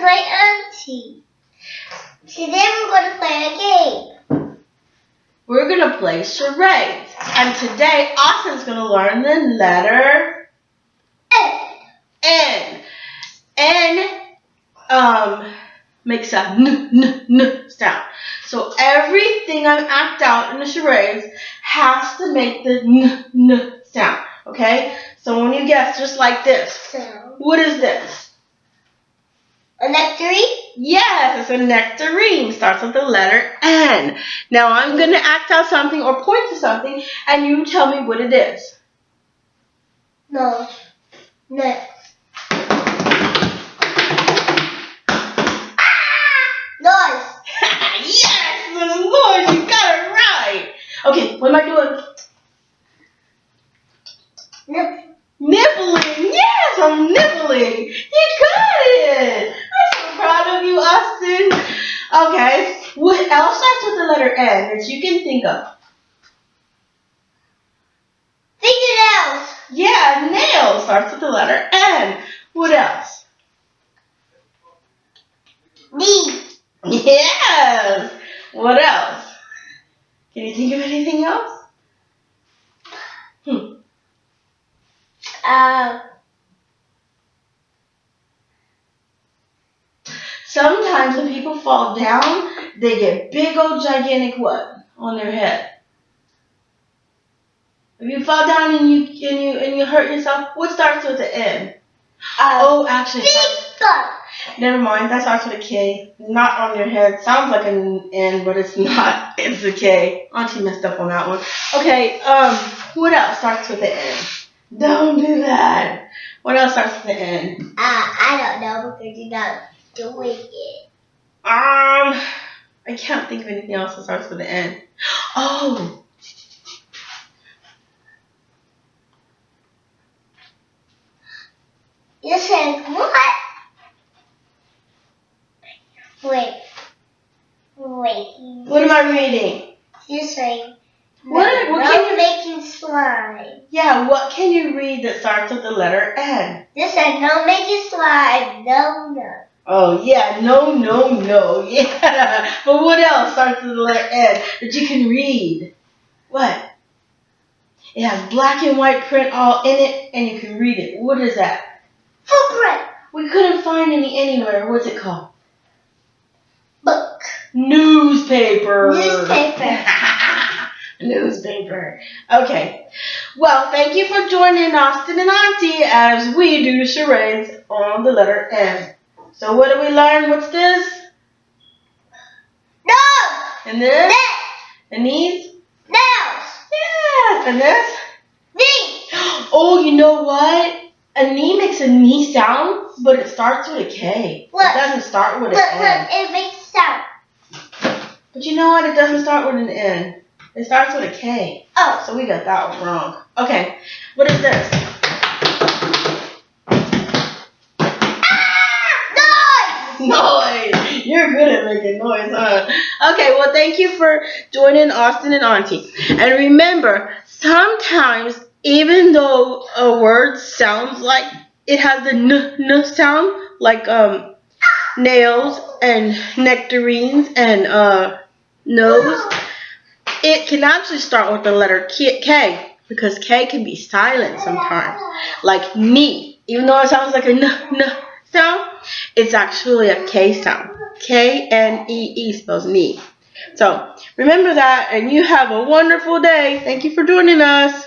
my auntie. Today we're going to play a game. We're going to play charades. And today, Austin's going to learn the letter N. N makes a n sound. So everything I act out in the charades has to make the n sound. Okay? So when you guess just like this, Sound. what is this? A nectarine? Yes, it's a nectarine. Starts with the letter N. Now I'm going to act out something or point to something, and you tell me what it is. No. Next. Noise. Yes, little Lord, you got it right. Okay, what am I doing? Nibbling. Yes, I'm nibbling. You got it. I'm so proud of you, Austin. Okay, what else starts with the letter N that you can think of? Fingernails. Yeah, nails starts with the letter N. What else? Knee. Yes. What else? Can you think of anything else? Sometimes when people fall down, they get big old gigantic what on their head? If you fall down and you hurt yourself, what starts with the N? Actually, never mind. That starts with a K. Not on your head. Sounds like an N, but it's not. It's a K. Auntie messed up on that one. Okay. What else starts with the N? Don't do that. What else starts with the N? I don't know because you're not doing it. I can't think of anything else that starts with the N. Oh. You said what? Wait. What am I reading? You say What no can you making slime. Yeah, what can you read that starts with the letter N? You said no making slime. No. Oh, yeah, no. Yeah. But what else starts with the letter N that you can read? What? It has black and white print all in it, and you can read it. What is that? Footprint. We couldn't find any anywhere. What's it called? Book. Newspaper. Newspaper. Okay. Well, thank you for joining Austin and Auntie as we do charades on the letter N. So what did we learn? What's this? No. And this? Neck. And these? Nails. Yes. And this? Knee. Oh, you know what? A knee makes a knee sound, but it starts with a K. Look. It doesn't start with an N. Look, it makes sound. But you know what? It doesn't start with an N. It starts with a K. Oh. So we got that one wrong. Okay. What is this? Noise! You're good at making noise, huh? Okay, well, thank you for joining Austin and Auntie. And remember, sometimes, even though a word sounds like it has the n sound, like nails and nectarines and nose, it can actually start with the letter K, because K can be silent sometimes, like knee. Even though it sounds like a n sound, it's actually a K sound. K-N-E-E spells knee. So remember that, and you have a wonderful day. Thank you for joining us.